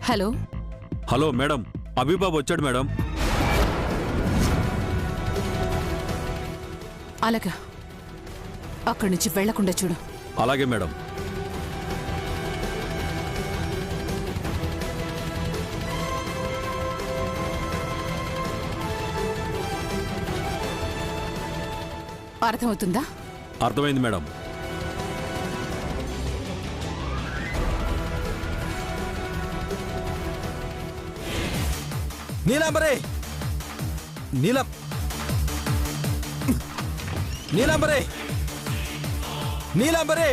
Hello hello madam, అభిబాబు వచ్చాడు madam. అలాగా, అక్కడి నుంచి వెళ్లకుండా చూడు. అలాగే మేడం. అర్థమవుతుందా? అర్థమైంది మేడం. నీలాంబరే, నీలాంబరే, నీలాంబరే,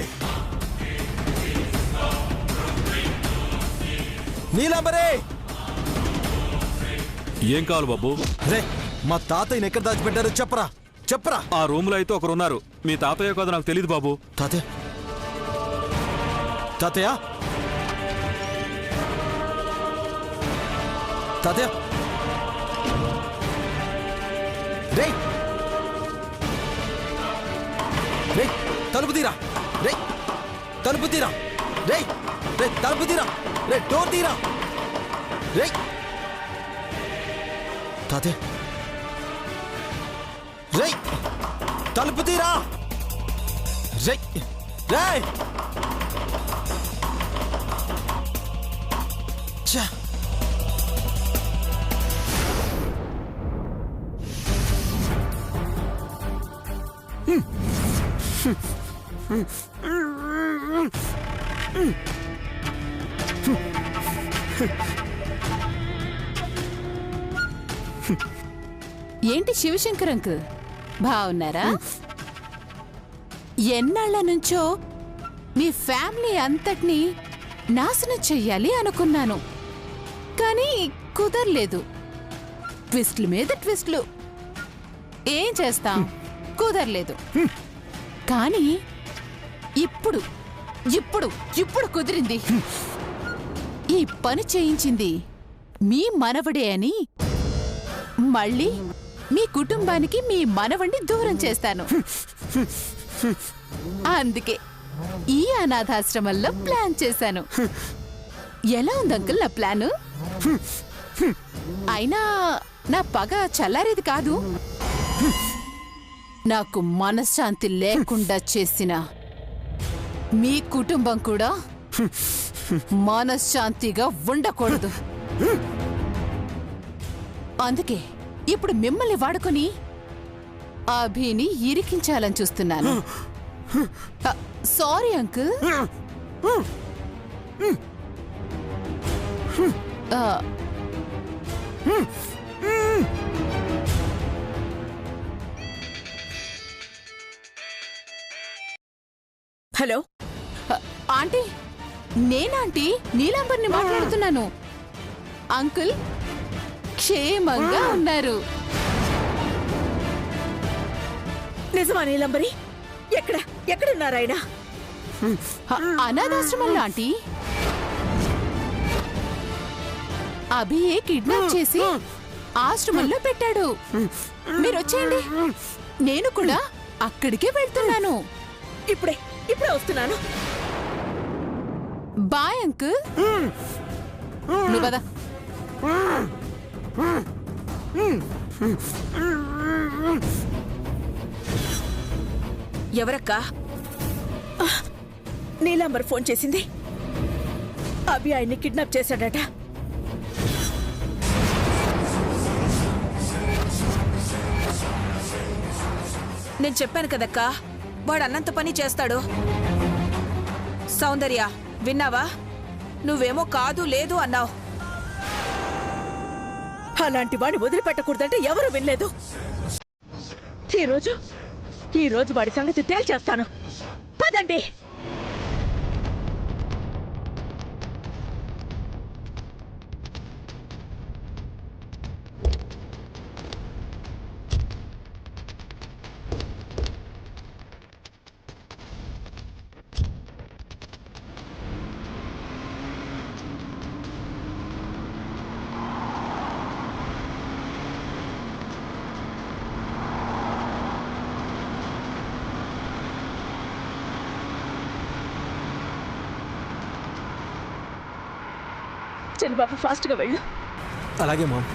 నీలాంబరే. ఏం కావాలి బాబు? రే, మా తాతయ్యని ఎక్కడ దాచిపెట్టారో చెప్పరా, చెప్పరా. ఆ రూమ్ లో అయితే ఒకరున్నారు. మీ తాతయ్య కాదు నాకు తెలియదు బాబు. తాతయ్య, తాతయ్య, తాతయ్య. రే, రే, తలుపు తీరా. రే, తలుపు తీరా. రే, రే, తలుపు తీరా. రే, డోర్ తీరా. రే, తాతయ్య. రే, తలుపు తీరా. రే, రే. ఛా. ఏంటి శివశంకర్ అంకుల్, బాగున్నారా? ఎన్నాళ్ల నుంచో మీ ఫ్యామిలీ అంతటినీ నాశనం చెయ్యాలి అనుకున్నాను, కానీ కుదరలేదు. ట్విస్ట్ల మీద ట్విస్ట్లు. ఏం చేస్తాం, కుదరలేదు. కానీ ఇప్పుడు ఇప్పుడు ఇప్పుడు కుదిరింది. ఈ పని చేయించింది మీ మనవడే అని మళ్ళీ మీ కుటుంబానికి మీ మనవణ్ణి దూరం చేస్తాను. అందుకే ఈ అనాథాశ్రమంలో ప్లాన్ చేశాను. ఎలా ఉంది అంకుల్ నా ప్లాను? అయినా నా పగ చల్లారేది కాదు. నాకు మనశ్శాంతి లేకుండా చేసిన మీ కుటుంబం కూడా మనశ్శాంతిగా ఉండకూడదు. అందుకే ఇప్పుడు మిమ్మల్ని వాడుకొని అభిని ఇరికించాలని చూస్తున్నాను. Sorry uncle. హలో ఆంటీ, నేనాంటీ నీలాంబర్ని మాట్లాడుతున్నాను. అంకుల్ క్షేమంగా ఉన్నారు. నిజమా నీలంబరి? ఎక్కడున్నారు ఆయన? అనాథాశ్రమంలో ఆంటీ. అభియే కిడ్నాప్ చేసి ఆశ్రమంలో పెట్టాడు. మీరు వచ్చేయండి, నేను కూడా అక్కడికే వెళ్తున్నాను. ఇప్పుడే వస్తున్నాను. Bye uncle. నువ్వు కదా. ఎవరక్కా? నీలాంబర్ ఫోన్ చేసింది. అభి ఆయన్ని కిడ్నాప్ చేశాడట. నేను చెప్పాను కదక్కా, వాడు అన్నంత పని చేస్తాడు. సౌందర్య, విన్నావా? నువ్వేమో కాదు లేదు అన్నావు. అలాంటి వాడిని వదిలిపెట్టకూడదంటే ఎవరు వినలేదు. ఈరోజు వాడి సంగతి తేల్చేస్తాను. పదండి. చంద్రబాబు ఫాస్ట్గా వెళ్ళు. అలాగే మామ్.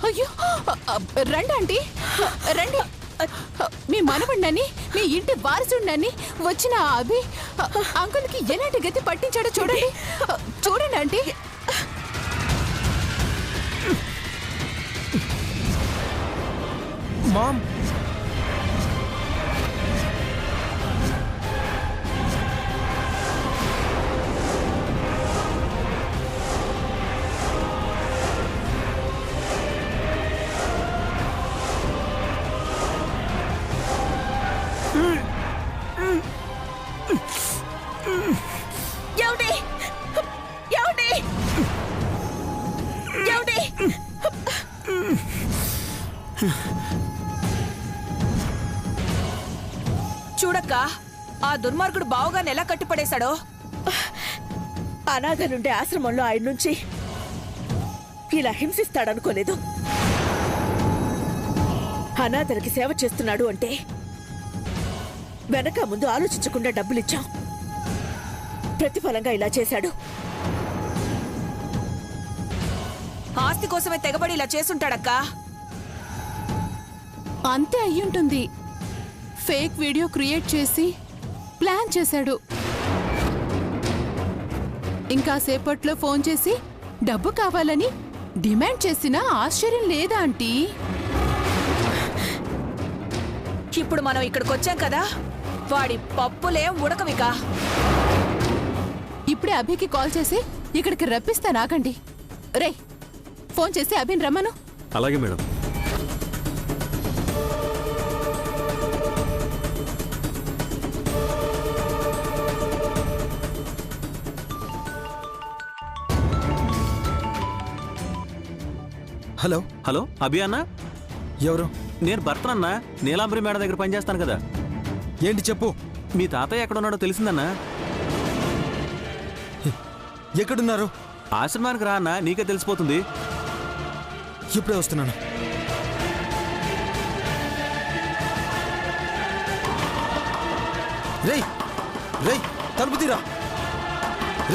అయ్యో రండి ఆంటీ, రండి. మీ మనవడినని, మీ ఇంటి వారసుడినని వచ్చిన ఆ అభి అంకుల్కి ఎలాంటి గతి పట్టించాడో చూడండి. చూడండి ఆంటీ. మామ్, ఏమండి? ఏమండి? ఏమండి? చూడక్క, ఆ దుర్మార్గుడు బావుగాని ఎలా కట్టిపడేశాడో. అనాథలుండే ఆశ్రమంలో ఆయన నుంచి ఇలా హింసిస్తాడనుకోలేదు. అనాథలకి సేవ చేస్తున్నాడు అంటే వెనక ముందు ఆలోచించకుండా డబ్బులిచ్చాం. ప్రతిఫలంగా ఇలా చేశాడు. ఆస్తి కోసమే తెగబడి ఇలా చేసుంటాడక్కా. అంతే అయ్యుంటుంది. ఫేక్ వీడియో క్రియేట్ చేసి ప్లాన్ చేశాడు. ఇంకా సేపట్లో ఫోన్ చేసి డబ్బు కావాలని డిమాండ్ చేసినా ఆశ్చర్యం లేదా ఆంటీ? ఇప్పుడు మనం ఇక్కడికి వచ్చాం కదా, వాడి పప్పులేం ఉడకవిక. ఇప్పుడే అభికి కాల్ చేసి ఇక్కడికి రప్పిస్తా నాకండి. రే, ఫోన్ చేసి అభిని రమ్మను. అలాగే మేడం. హలో. హలో అభి అన్న, ఎవరు? నేను భర్తనన్నా. నీలాంబరి మేడం దగ్గర పనిచేస్తాను కదా. ఏంటి చెప్పు. మీ తాతయ్య ఎక్కడున్నాడో తెలిసిందన్నా? ఎక్కడున్నారు? ఆశ్రమానికి రా అన్న, నీకే తెలిసిపోతుంది. ఇప్పుడే వస్తున్నాను. రేయ్ రేయ్ తలుపు తీరా.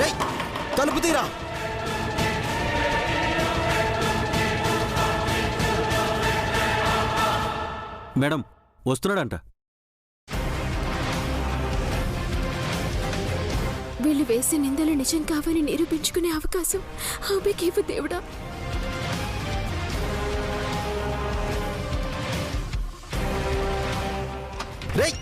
రేయ్ తలుపు తీరా. మేడం వస్తున్నాడంట. వీళ్ళు వేసే నిందలు నిజం కావని నిరూపించుకునే అవకాశం అభికివ్వు దేవుడా. రేయ్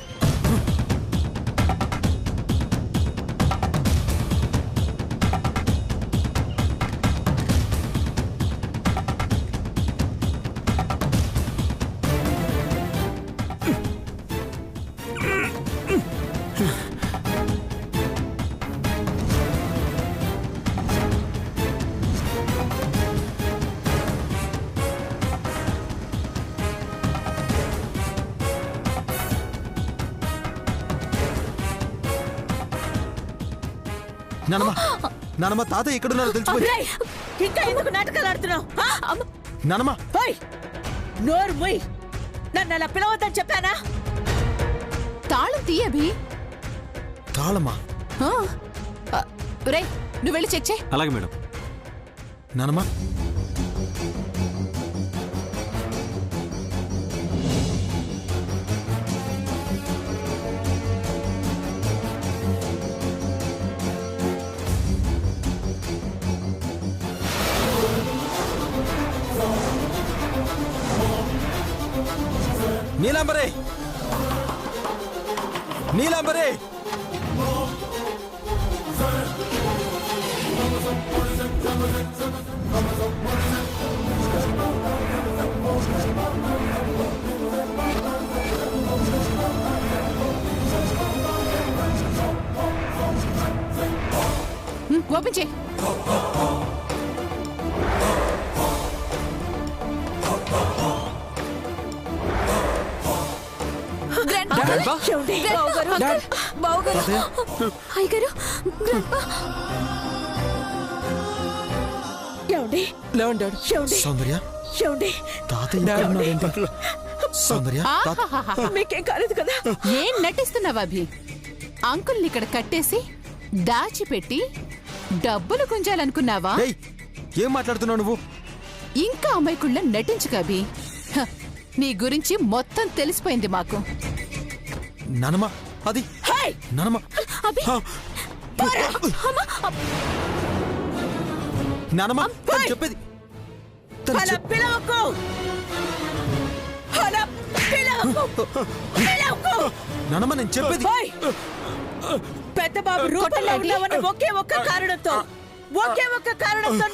నానమ్మ తాతయ్య ఎక్కడున్నారో తెలిసిపోయి. రేయ్, ఇంకా ఎందుకు నాటకాలు ఆడుతున్నావు? నానమ్మ ఓయ్, నోరు ముయ్. నన్ను అలా పిలవద్దని చెప్పానా? తాళం తీ అభి. తాళమ్మా? రే, నువ్వు వెళ్ళి చెక్ చేయి. అలాగే మేడం. నానమ్మ నీలాంబరే, నీలాంబరే. ఓపెన్ చేయి. ఏమండి? బావుగారు, అయ్యగారు, ఏమండి? లేవండి డాడ్. ఏమండి? సౌందర్య, ఏమండి? తాతయ్య ఎక్కడున్నాడేంటి? సౌందర్య ఆహాహాహా. మీకేం కాలేదు కదా? ఏం నటిస్తున్నావు అభి? అంకుల్ని ఇక్కడ కట్టేసి దాచిపెట్టి డబ్బులు గుంజాలనుకున్నావా? ఏయ్, ఏం మాట్లాడుతున్నావు నువ్వు? ఇంకా అమ్మాయికుళ్ళ నటించుకు అభి. హ, నీ గురించి మొత్తం తెలిసిపోయింది మాకు. నానమ్మ అది హై! నానమ్మ అభి నానమ్మ తను చెప్పేది తను అలా పిలవకు! అలా పిలవకు! పిలవకు! నానమ్మ నేను చెప్పేది ఓయ్! పెద్ద బాబు రూపంలో ఉన్నావన్న ఒకే ఒక్క కారణంతో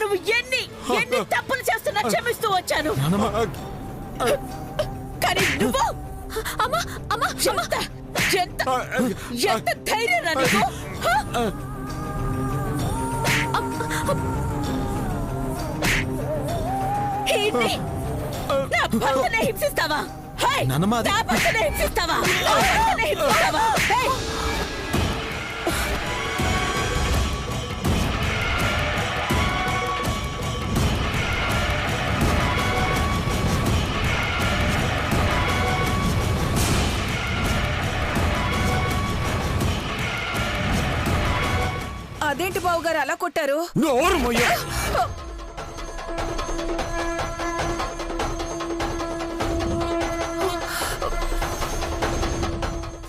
నువ్వు ఎన్ని తప్పులు చేస్తున్నా క్షమిస్తూ వచ్చాను. నానమ్మ కానీ నువ్వు ఎంత ధైర్యం రా నీకు? హ? ఏంటి? నా భర్తనే హింసిస్తావా? హై! నానమ్మ, అది- నా భర్తనే హింసిస్తావా? నా భర్తనే హింసిస్తావా? హై! అదేంటి బావు గారు అలా కొట్టారు? నోరు మొయ్య.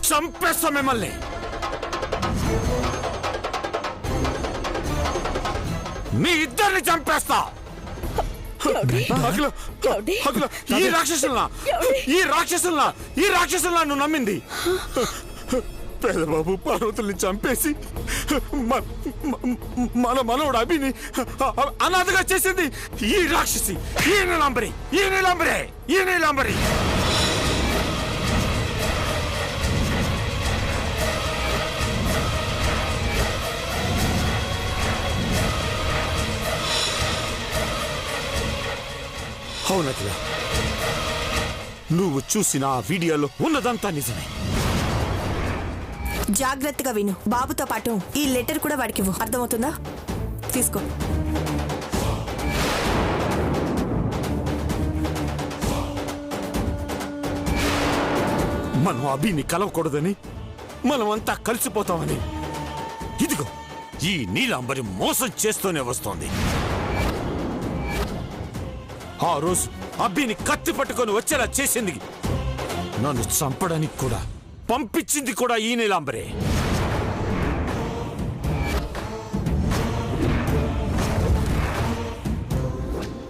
చంపేస్తా మిమ్మల్ని. మీ ఇద్దరిని చంపేస్తా. అఖిల, ఏమండి? అఖిల, ఈ రాక్షసుల్లా నువ్వు నమ్మింది. పేదబాబు పార్వతుల్ని చంపేసి మన మనవడు అభిని అనాథగా చేసింది ఈ రాక్షసి, ఈ నీలాంబరి. అవునట్లా నువ్వు చూసిన ఆ వీడియోలో ఉన్నదంతా నిజమే. జాగ్రత్తగా విను. బాబుతో పాటు ఈ లెటర్ కూడా వాడికి ఇవ్వు. అర్థమవుతుందా? తీసుకో. మనం అభిని కలవకూడదని, మనమంతా కలిసిపోతామని ఇదిగో ఈ నీలాంబరి మోసం చేస్తూనే వస్తోంది. ఆ రోజు అభిని కత్తి పట్టుకొని వచ్చేలా చేసింది, నన్ను చంపడానికి కూడా పంపించింది కూడా ఈ నీలాంబరే.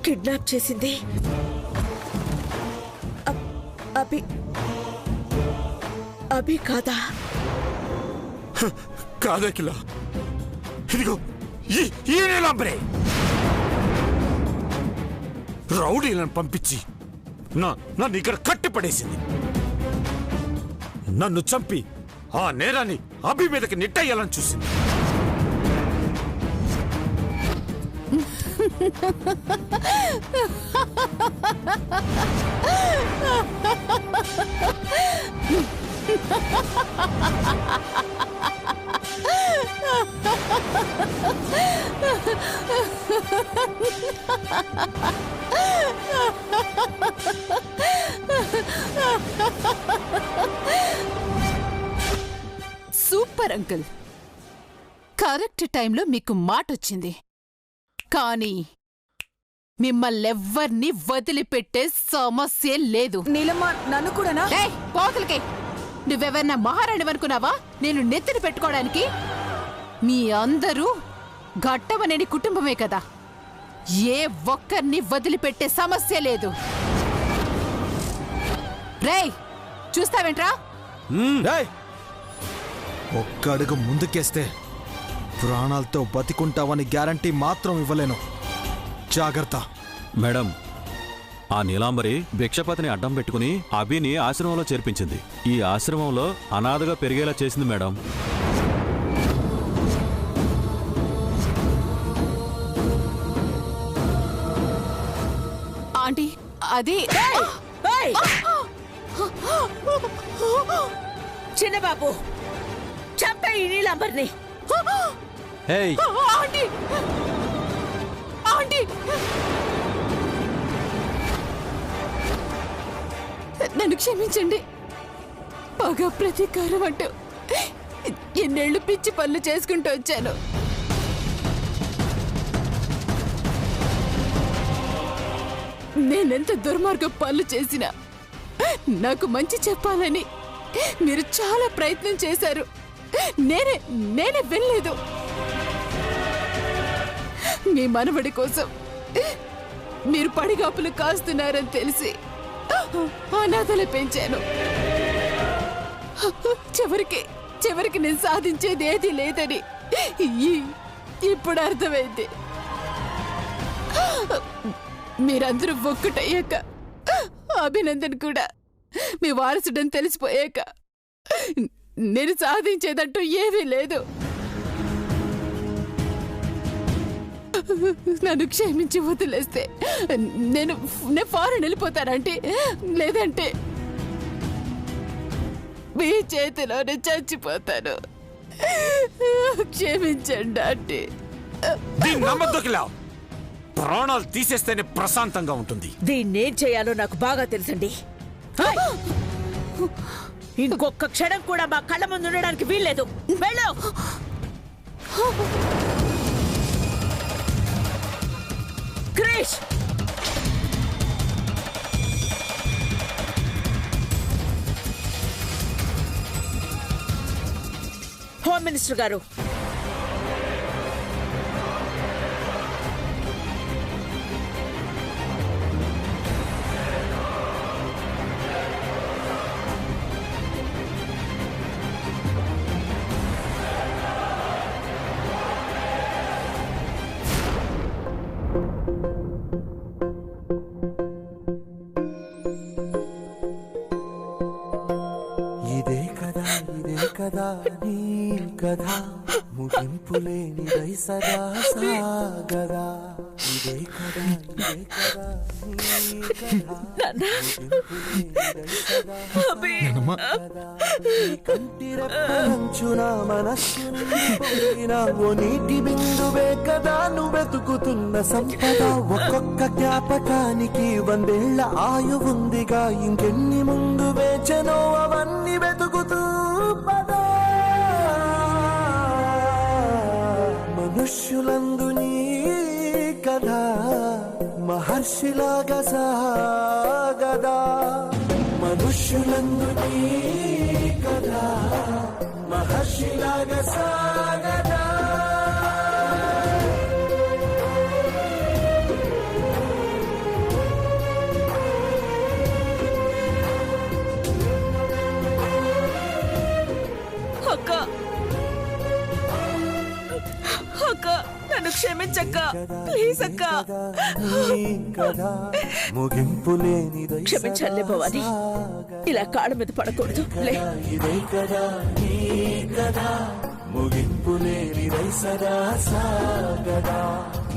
కిడ్నాప్ చేసింది అభి కాదా? కాదకిలా, ఇదిగో ఈ నీలాంబరే రౌడీలను పంపించి నన్ను ఇక్కడ కట్టిపడేసింది. నన్ను చంపి ఆ నేరాన్ని అభి మీదకి నెట్టయ్యాలని చూసింది. సూపర్ అంకుల్, కరెక్ట్ టైంలో మీకు మాటొచ్చింది. కానీ మిమ్మల్నెవ్వర్ని వదిలిపెట్టే సమస్య లేదు. నీలమ్మ నన్ను కూడానా? ఏయ్, పోతలకే! నువ్వెవరన్నా మహారాణివనుకున్నావా నేను నెత్తిని పెట్టుకోవడానికి? మీ అందరూ ఘట్టమనేని కుటుంబమే కదా, ఏ ఒక్కరిని వదిలిపెట్టే సమస్య లేదు. రేయ్, చూస్తావేంట్రా? ఏయ్! ఒక్క అడుగు ముందుకేస్తే ప్రాణాలతో బతికుంటావని గ్యారంటీ మాత్రం ఇవ్వలేను. జాగ్రత్త. మేడం, ఆ నీలాంబరి భిక్షపతిని అడ్డం పెట్టుకుని అభిని ఆశ్రమంలో చేర్పించింది. ఈ ఆశ్రమంలో అనాథగా పెరిగేలా చేసింది మేడం. ఆంటీ, అది ఏయ్! చిన్నబాబు, చంపే ఈ నీలాంబర్ని. ఏయ్! ఆంటీ, ఆంటీ, నన్ను క్షమించండి. పగ ప్రతీకారం అంటూ ఎన్నేళ్లు పిచ్చి పనులు చేసుకుంటూ వచ్చాను. నేనెంత దుర్మార్గ పనులు చేసినా నాకు మంచి చెప్పాలని మీరు చాలా ప్రయత్నం చేశారు. నేనే వెళ్ళలేదు. మీ మనవడి కోసం మీరు పడిగాపులు కాస్తున్నారని తెలిసి అనాథలు పెంచాను. చివరికి నేను సాధించేది ఏదీ లేదని ఇప్పుడు అర్థమైంది. మీరందరూ ఒక్కటయ్యాక, అభినందన్ కూడా మీ వారసుడని తెలిసిపోయాక నేను సాధించేదంటూ ఏమీ లేదు. నన్ను క్షమించి వదిలేస్తే నేను ఫారెన్ వెళ్ళిపోతానంటే, లేదంటే మీ చేతిలోనే చచ్చిపోతాను. క్షమించండి అంటే. ప్రాణాలు తీసేస్తేనే ప్రశాంతంగా ఉంటుంది. దీన్నేం చేయాలో నాకు బాగా తెలుసండి. ఇంకొక క్షణం కూడా మా కళ్ళ ముందు ఉండడానికి వీల్లేదు. వెళ్ళు. క్రిష్, హోమ్ మినిస్టర్ గారు, ఇదే కదా నీ కథ, ముగింపులేనిదై సదా సాగదా. ఇదే కదా నీ కథ, ముగింపులేనిదై సదా సాగదా. నీ కంటి రెప్పలంచున మనస్సు నిండిపోయిన ఓ నీటి బిందువే కదా నువ్వు వెతుకుతున్న సంపద. ఒక్కొక్క జ్ఞాపకానికి 100 ఏళ్ల ఆయువుందిగా, ఇంకెన్ని ముందు వేచనో అవన్నీ వెతుకుతూ పదా. మనుష్యులందు నీ కథ మహర్షిలాగా సాగదా. మనుష్యులందు నీ కథ మహర్షిలాగా సాగదా. అక్క, నన్ను క్షమించక్క, ప్లీజ్ అక్క. క్షమించాలే భవాని, ఇలా కాళ్ళ మీద పడకూడదు. ఇదే కదా నీ కథ, ముగింపులేనిదై సదా సాగదా.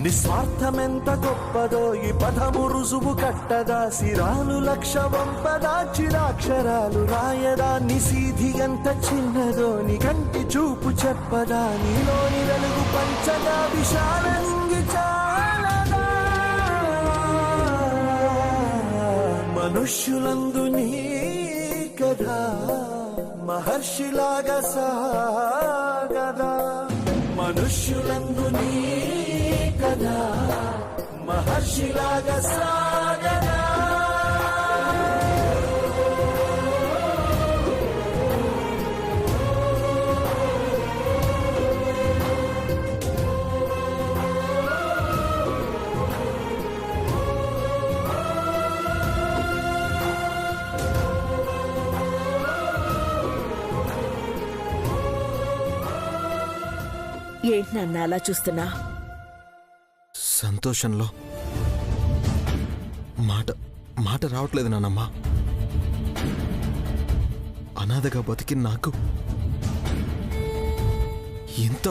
నిస్వార్థమెంత గొప్పదో ఈ పదము రుజువు కట్టదా. సిరాలు లక్ష వంపదా, చిరాక్షరాలు రాయదా. నిసీధి ఎంత చిన్నదో నీ కంటి చూపు చెప్పదా. నీలోని వెలుగు పంచగా విశాల నింగి చాలదా. మనుష్యులందు నీ కథ మహర్షిలాగా సాగదా. మనుష్యులందు నీ కథ మహర్షిలాగా సాగదా. ఏంటి నన్ను అలా చూస్తున్నా? సంతోషంలో మాట రావట్లేదు నాన్నమ్మా. అనాథగా బతికి నాకు ఎంత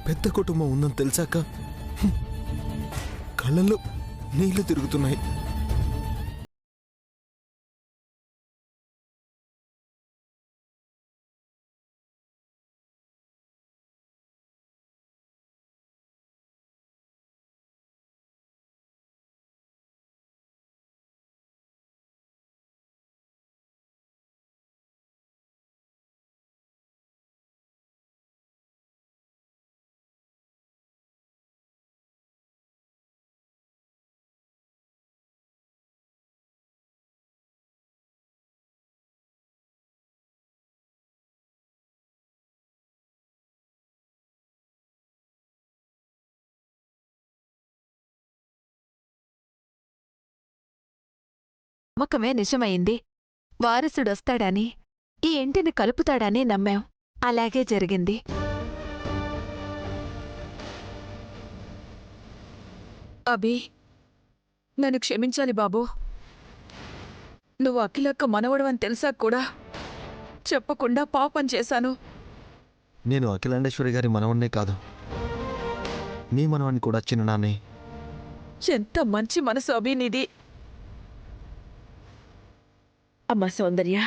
పెద్ద కుటుంబం ఉందని తెలిసాక కళ్ళల్లో నీళ్లు తిరుగుతున్నాయి. నమ్మకమే నిజమైంది. వారసుడొస్తాడని, ఈ ఇంటిని కలుపుతాడని నమ్మాం. అలాగే జరిగింది. అభి, నన్ను క్షమించాలి బాబూ. నువ్వు అఖిలక్క మనవడవని తెలిసా కూడా చెప్పకుండా పాపం చేశాను. నేను అఖిలాండేశ్వరి గారి మనవన్నే కాదు, నీ మనవాన్ని కూడా చిన్ననాన్నే. ఎంత మంచి మనసు అభి నీది. అమ్మ సౌందర్య,